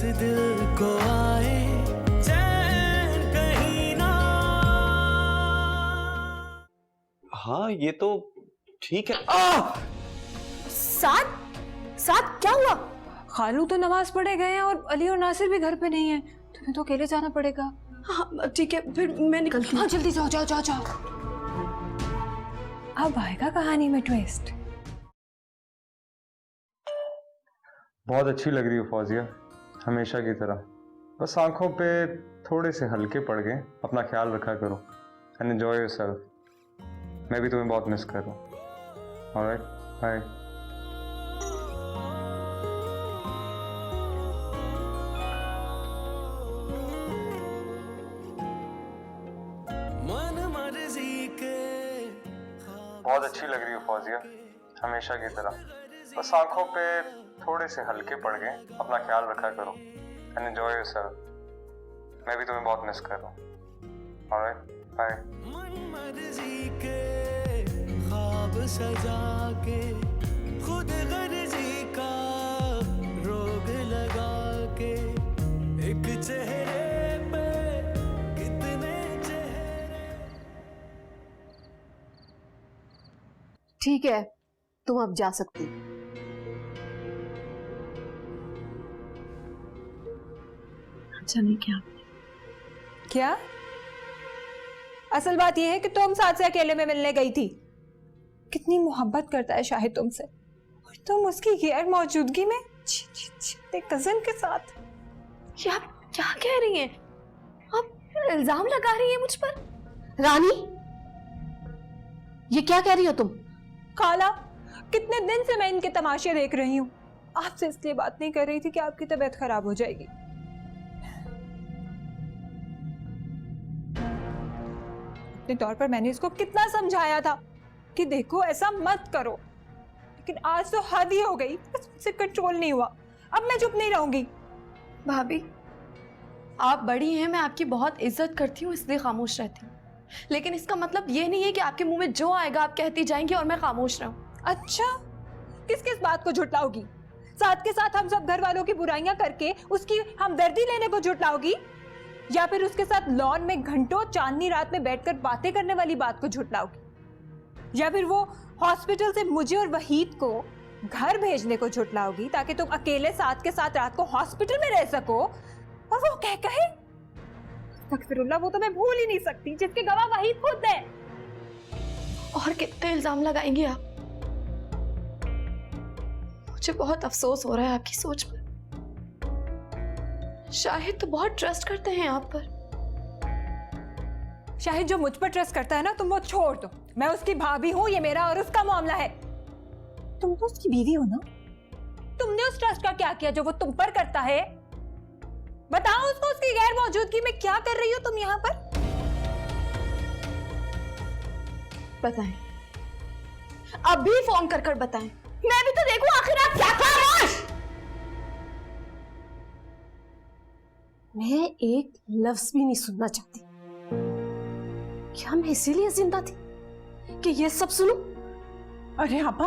इस दिल को आए चैन कहीं ना। हाँ ये तो ठीक है। साथ साथ क्या हुआ? खालू तो नमाज पढ़े गए हैं और अली और नासिर भी घर पे नहीं है, तुम्हें तो अकेले जाना पड़ेगा। हाँ ठीक है, फिर मैं निकलती हूँ। हाँ जल्दी जाओ जाओ जाओ जाओ। अब आएगा कहानी में ट्विस्ट। बहुत अच्छी लग रही हो फौजिया, हमेशा की तरह। बस आंखों पे थोड़े से हल्के पड़ गए। अपना ख्याल रखा करो एंड एंजॉय योरसेल्फ। मैं भी तुम्हें बहुत मिस कर रहा हूँ। Alright, bye. मन मर्जी के बहुत अच्छी लग रही हो फौजिया, हमेशा की तरह। बस आंखों पे थोड़े से हल्के पड़ गए। अपना ख्याल रखा करो एंड एंजॉय योरसेल्फ। मैं भी तुम्हें बहुत मिस कर रहा हूँ। Alright, bye. मन मर्जी के ख्वाब सजा के खुद गर्जी का रोग लगा के एक चेहरे पे कितने चेहरे। ठीक है, तुम अब जा सकती हो। अच्छा नहीं क्या? क्या? असल बात यह है कि तुम साथ से अकेले में मिलने गई थी। कितनी मोहब्बत करता है शाहिद तुमसे, और तुम उसकी गैर मौजूदगी में अपने कजन के साथ। ये आप क्या कह रही हैं? आप इल्जाम लगा रही हैं मुझ पर? रानी, ये क्या कह रही हो तुम? खाला, कितने दिन से मैं इनके तमाशे देख रही हूँ। आपसे इसलिए बात नहीं कर रही थी कि आपकी तबीयत खराब हो जाएगी। अपने तौर पर मैंने इसको कितना समझाया था कि देखो ऐसा मत करो, लेकिन आज तो हद ही हो गई। बस मुझसे कंट्रोल नहीं हुआ। अब मैं चुप नहीं रहूंगी। भाभी, आप बड़ी हैं, मैं आपकी बहुत इज्जत करती हूँ, इसलिए खामोश रहती हूँ। लेकिन इसका मतलब ये नहीं है कि आपके मुंह में जो आएगा आप कहती जाएंगी और मैं खामोश रहूं। अच्छा, किस किस बात को झुटलाओगी? साथ के साथ हम सब घर वालों की बुराइयां करके उसकी हमदर्दी लेने को झुटलाओगी, या फिर उसके साथ लॉन में घंटों चांदनी रात में बैठकर बातें करने वाली बात को झुटलाओगी, या फिर वो हॉस्पिटल से मुझे और वहीद को घर भेजने को झुटलाओगी ताकि तुम अकेले साथ के साथ रात को हॉस्पिटल में रह सको। और वो कह कहे अस्तगफिरुल्लाह, वो तो मैं भूल ही नहीं सकती जिसके गवाह वहीद खुद है। और कितने इल्जाम लगाएंगे आप? मुझे बहुत अफसोस हो रहा है आपकी सोच पर। शाहिद तो बहुत ट्रस्ट करते हैं आप पर। शाहिद जो मुझ पर ट्रस्ट करता है ना, तुम वो छोड़ दो। मैं उसकी भाभी हूँ, ये मेरा और उसका मामला है। तुम तो उसकी बीवी हो ना। तुमने उस ट्रस्ट का क्या किया जो वो तुम पर करता है? बताओ उसको, उसकी गैर मौजूदगी में क्या कर रही हो तुम यहाँ पर? बताएं, अभी फोन कर कर बताएं। मैं भी तो देखूं आखिर आप क्या कर रहे हैं। मैं एक लफ्ज भी नहीं सुनना चाहती। क्या मैं इसीलिए जिंदा थी कि ये सब सुनूं? अरे आपा,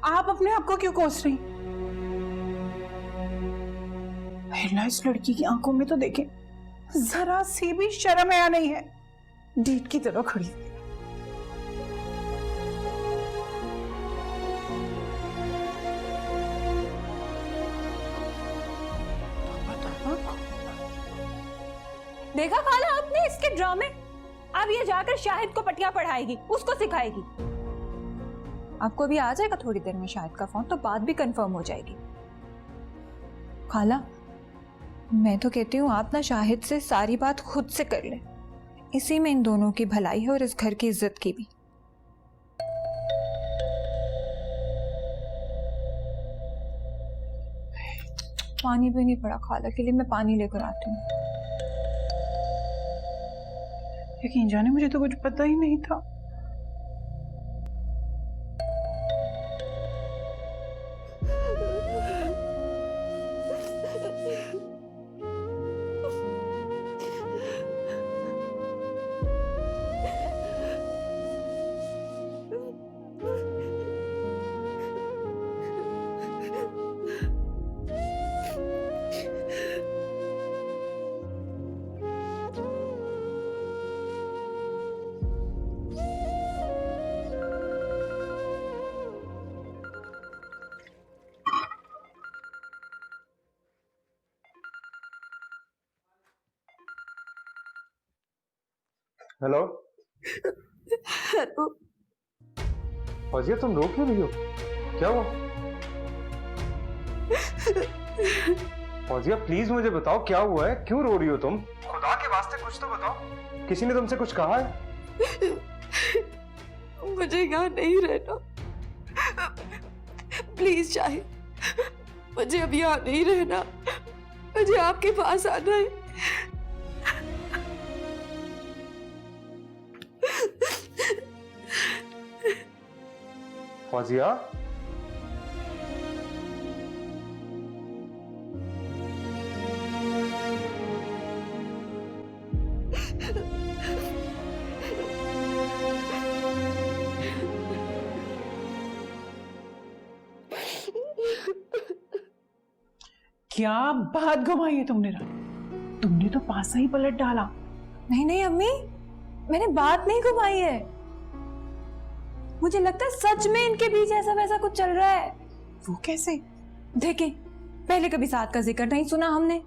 आप अपने आप को क्यों कोस रही? पहला इस लड़की की आंखों में तो देखें, जरा सी भी शर्म या नहीं है। डीट की तरह खड़ी है। देखा खाला आपने इसके ड्रामे। अब ये जाकर शाहिद को पटिया पढ़ाएगी, उसको सिखाएगी। आपको भी आ जाएगा थोड़ी देर में शाहिद का फोन, तो बात भी कंफर्म हो जाएगी। खाला, मैं तो कहती हूँ आप ना शाहिद से सारी बात खुद से कर ले। इसी में इन दोनों की भलाई है और इस घर की इज्जत की भी। पानी भी नहीं पड़ा खाला के लिए, मैं पानी लेकर आती हूँ। यकीन जाने मुझे तो कुछ पता ही नहीं था। Hello hello. फौजिया, तुम रो क्यों रही हो? क्या हुआ? फौजिया प्लीज मुझे बताओ क्या हुआ है, क्यों रो रही हो तुम? खुदा के वास्ते कुछ तो बताओ। किसी ने तुमसे कुछ कहा है? मुझे यहाँ नहीं रहना, प्लीज शाहिद, मुझे अब यहाँ नहीं रहना, मुझे आपके पास आना है। फौजिया, क्या बात घुमाई है तुमने रानी? तुमने तो पासा ही पलट डाला। नहीं नहीं अम्मी, मैंने बात नहीं घुमाई है। मुझे लगता है सच में इनके बीच ऐसा वैसा कुछ चल रहा है। वो कैसे? देखें, पहले कभी साथ का जिक्र नहीं सुना हमने।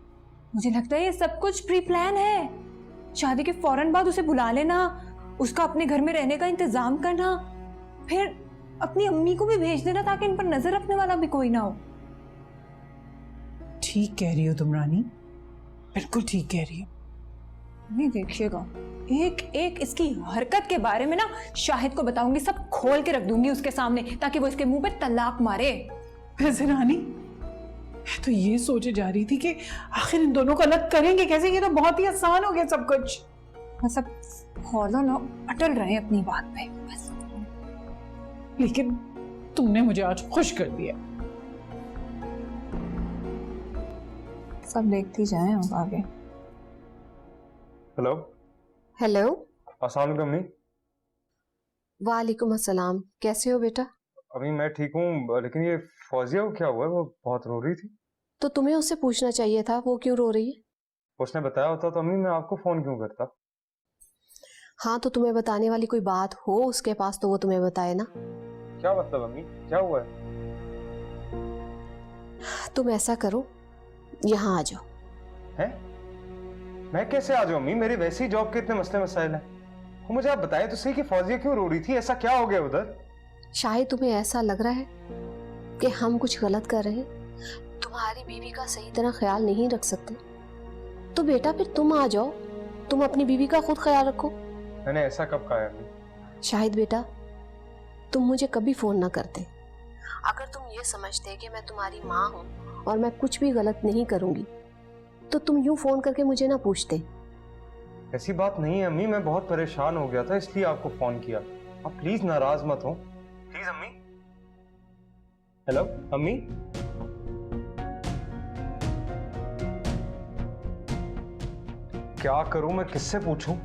मुझे लगता है ये सब कुछ प्री प्लान है। शादी के फौरन बाद उसे बुला लेना, उसका अपने घर में रहने का इंतजाम करना, फिर अपनी अम्मी को भी भेज देना ताकि इन पर नजर रखने वाला भी कोई ना हो। ठीक कह रही हो तुम रानी, बिल्कुल ठीक कह रही हो। नहीं देखिएगा, एक एक इसकी हरकत के बारे में ना शाहिद को बताऊंगी, सब खोल के रख दूंगी उसके सामने ताकि वो इसके मुंह पे तलाक मारे। वैसे रानी, मैं तो ये सोचे जा रही थी कि आखिर इन दोनों को अलग करेंगे कैसे? ये तो बहुत ही आसान हो गया सब कुछ। बस अब खोलो ना, अटल रहे अपनी बात पे बस। लेकिन तुमने मुझे आज खुश कर दिया। सब देखती जाएं अब आगे। हेलो। हेलो। अस्सलाम वालेकुम अम्मी। वालेकुम अस्सलाम, कैसे हो बेटा? अभी मैं ठीक हूँ, लेकिन ये फौजिया को क्या हुआ है? वो बहुत रो रही थी। तो तुम्हें उससे पूछना चाहिए था वो क्यों रो रही है। उसने बताया होता तो अम्मी मैं आपको फोन क्यों करता? हाँ, तो तुम्हें बताने वाली कोई बात हो उसके पास तो वो तुम्हें बताए ना। क्या मतलब अम्मी, क्या हुआ है? तुम ऐसा करो, यहाँ आ जाओ। हैं? मैं कैसे आ जाऊं अम्मी? मेरी वैसी जॉब के इतने मसले मसाइल हैं। वो मुझे आप बताएं तो सही कि फौजिया क्यों रो रही थी, ऐसा क्या हो गया उधर? शायद तुम्हें ऐसा लग रहा है कि हम कुछ गलत कर रहे हैं, तुम्हारी बीवी का सही तरह ख्याल नहीं रख सकते, तो बेटा फिर तुम आ जाओ, तुम अपनी बीवी का खुद ख्याल रखो। मैंने ऐसा कब कहा है अम्मी? शाहिद बेटा, तुम मुझे कभी फोन ना करते। अगर तुम ये समझते कि मैं तुम्हारी माँ हूँ और मैं कुछ भी गलत नहीं करूंगी तो तुम यूं फोन करके मुझे ना पूछते। ऐसी बात नहीं है अम्मी, मैं बहुत परेशान हो गया था इसलिए आपको फोन किया। आप प्लीज नाराज मत हो, प्लीज अम्मी। हेलो अम्मी। क्या करूं मैं, किससे पूछूं?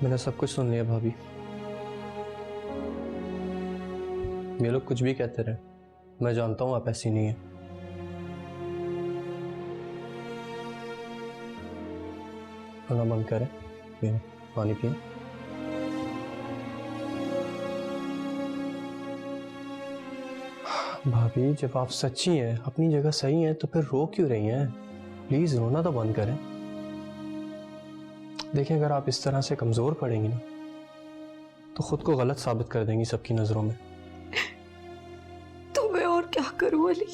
मैंने सब कुछ सुन लिया भाभी। ये लोग कुछ भी कहते रहे, मैं जानता हूं आप ऐसी नहीं है। खाना बंद करें, पिए पानी पिए। भाभी जब आप सच्ची हैं, अपनी जगह सही हैं, तो फिर रो क्यों रही हैं? प्लीज रोना तो बंद करें। देखिए, अगर आप इस तरह से कमजोर पड़ेंगी ना तो खुद को गलत साबित कर देंगी सबकी नजरों में। तो मैं और क्या करूं अली?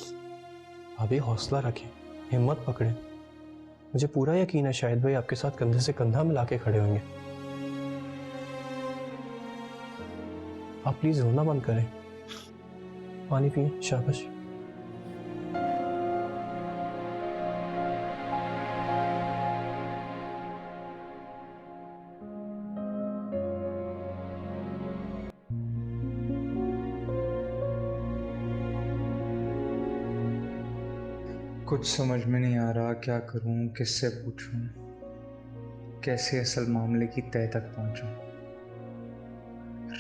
अभी हौसला रखें, हिम्मत पकड़ें। मुझे पूरा यकीन है शाहिद भाई आपके साथ कंधे से कंधा मिला के खड़े होंगे। आप प्लीज रोना बंद करें, पानी पिए, शाबाश। कुछ समझ में नहीं आ रहा क्या करूं, किससे पूछूं, कैसे असल मामले की तह तक पहुंचूं।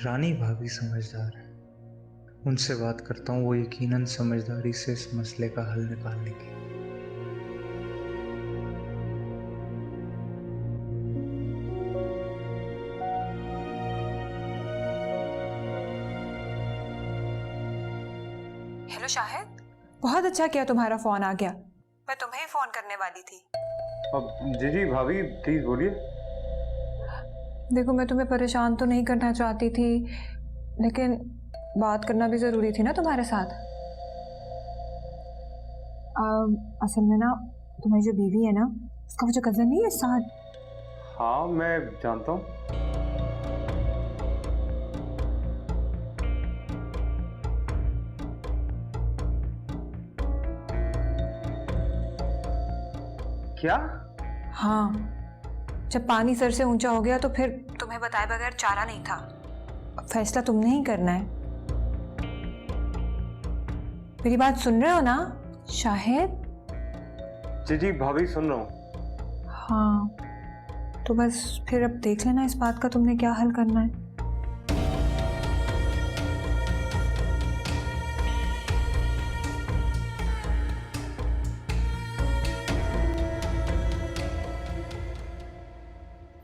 रानी भाभी समझदार है, उनसे बात करता हूँ, वो यकीनन समझदारी से इस मसले का हल निकाल लेंगे। हेलो शाहिद, बहुत अच्छा किया तुम्हारा फोन आ गया। मैं तुम्हें ही फोन करने वाली थी। अब जी भाभी प्लीज बोलिए। देखो, मैं तुम्हें परेशान तो नहीं करना चाहती थी, लेकिन बात करना भी जरूरी थी ना तुम्हारे साथ। असल में ना, तुम्हारी जो बीवी है ना, उसका वो जो कजन नहीं है साद। हाँ मैं जानता हूँ। क्या? हाँ, जब पानी सर से ऊंचा हो गया तो फिर तुम्हें बताए बगैर चारा नहीं था। अब फैसला तुमने ही करना है। मेरी बात सुन रहे हो ना शाहिद? जी भाभी सुन रहा हूँ। हाँ, तो बस फिर अब देख लेना इस बात का तुमने क्या हल करना है।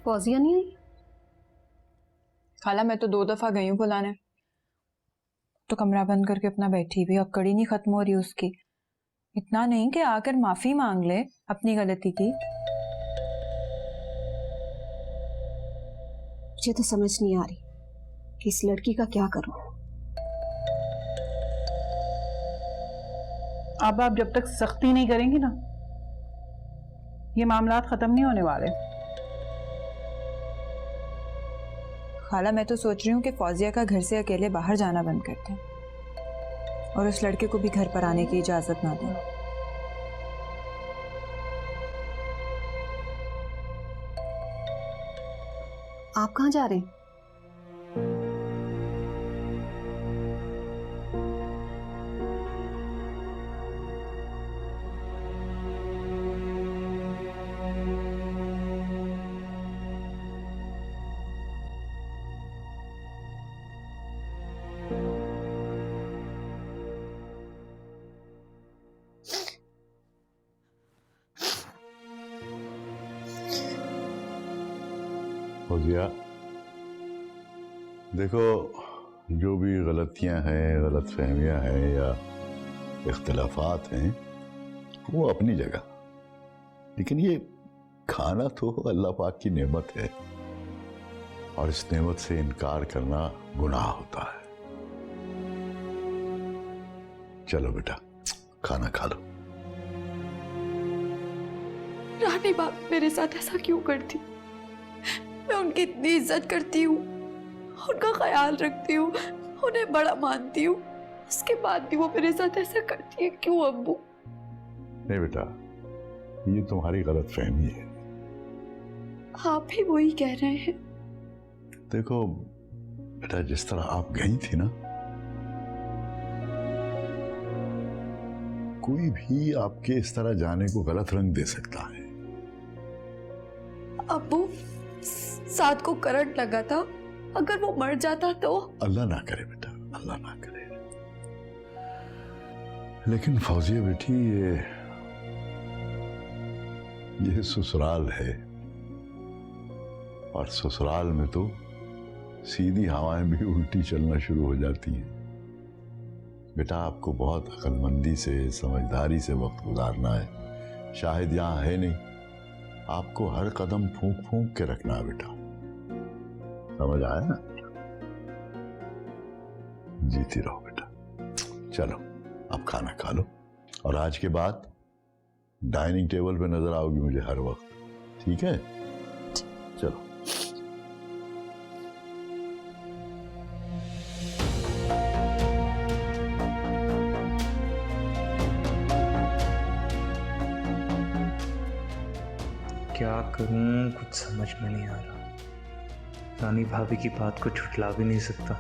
फौजिया नहीं आई? खाला, मैं तो 2 दफा गई हूँ बुलाने, तो कमरा बंद करके अपना बैठी भी, अब कड़ी नहीं खत्म हो रही उसकी। इतना नहीं कि आकर माफी मांग ले अपनी गलती की। मुझे तो समझ नहीं आ रही कि इस लड़की का क्या करूं। अब आप जब तक सख्ती नहीं करेंगी ना, ये मामला खत्म नहीं होने वाले। खाला, मैं तो सोच रही हूँ कि फौजिया का घर से अकेले बाहर जाना बंद कर दें और उस लड़के को भी घर पर आने की इजाजत ना दें। आप कहाँ जा रहे हैं? फौजिया, देखो, जो भी गलतियां हैं, गलत फहमियाँ हैं या इख्तिलाफात हैं, वो अपनी जगह, लेकिन ये खाना तो अल्लाह पाक की नेमत है और इस नेमत से इनकार करना गुनाह होता है। चलो बेटा, खाना खा लो। रानी बाप मेरे साथ ऐसा क्यों करती? मैं उनकी इतनी इज्जत करती हूँ, उनका ख्याल रखती हूँ, उन्हें बड़ा मानती हूँ, उसके बाद भी वो मेरे साथ ऐसा करती है क्यों अब्बू? नहीं बेटा, ये तुम्हारी गलत फहमी है। आप भी वही कह रहे हैं। देखो बेटा, जिस तरह आप गई थी ना, कोई भी आपके इस तरह जाने को गलत रंग दे सकता है। अब्बू, साथ को करंट लगा था, अगर वो मर जाता तो? अल्लाह ना करे बेटा, अल्लाह ना करे। लेकिन फौजिया बेटी, ये ससुराल है और ससुराल में तो सीधी हवाएं भी उल्टी चलना शुरू हो जाती हैं। बेटा, आपको बहुत अक्लमंदी से, समझदारी से वक्त गुजारना है। शाहिद यहाँ है नहीं, आपको हर कदम फूंक फूंक के रखना है बेटा, समझ आया ना? जीती रहो बेटा। चलो अब खाना खा लो और आज के बाद डाइनिंग टेबल पे नजर आओगी मुझे हर वक्त, ठीक है? चलो। क्या करूं, कुछ समझ में नहीं आ रहा। रानी भाभी की बात को झुठला भी नहीं सकता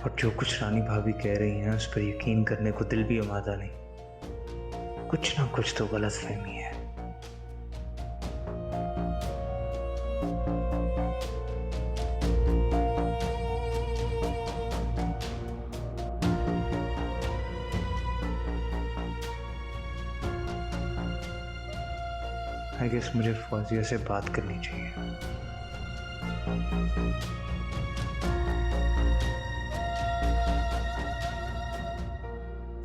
और जो कुछ रानी भाभी कह रही हैं उस पर यकीन करने को दिल भी आमादा नहीं। कुछ ना कुछ तो गलतफहमी है। आई गेस मुझे फौजिया से बात करनी चाहिए।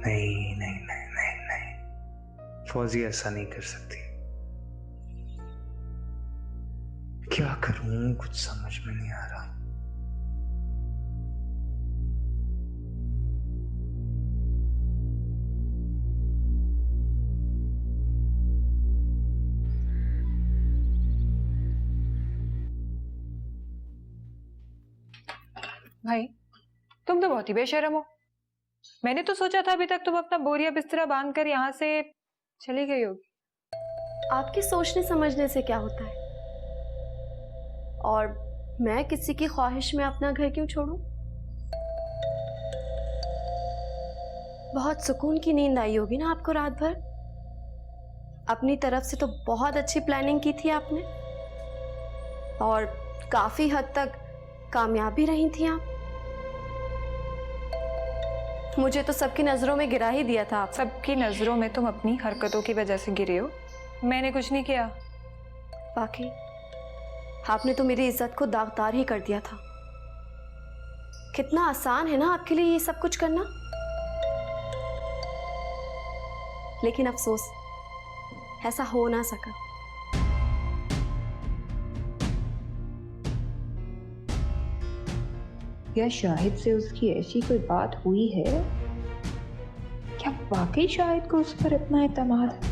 नहीं नहीं नहीं नहीं नहीं, फौजिया ऐसा नहीं कर सकती। क्या करूं, कुछ समझ में नहीं आ रहा। भाई तुम तो बहुत ही बेशर्म हो। मैंने तो सोचा था अभी तक तुम अपना बोरिया बिस्तरा बांध कर यहाँ से चली गई होगी। आपके सोचने समझने से क्या होता है? और मैं किसी की ख्वाहिश में अपना घर क्यों छोड़ूं? बहुत सुकून की नींद आई होगी ना आपको रात भर? अपनी तरफ से तो बहुत अच्छी प्लानिंग की थी आपने और काफी हद तक कामयाब भी रही थी आप। मुझे तो सबकी नजरों में गिरा ही दिया था आप। सबकी नजरों में तुम अपनी हरकतों की वजह से गिरे हो, मैंने कुछ नहीं किया। वाकई आपने तो मेरी इज्जत को दागदार ही कर दिया था। कितना आसान है ना आपके लिए ये सब कुछ करना, लेकिन अफसोस ऐसा हो ना सका। या शाहिद से उसकी ऐसी कोई बात हुई है? क्या वाकई शाहिद को उस पर इतना एतमाद है?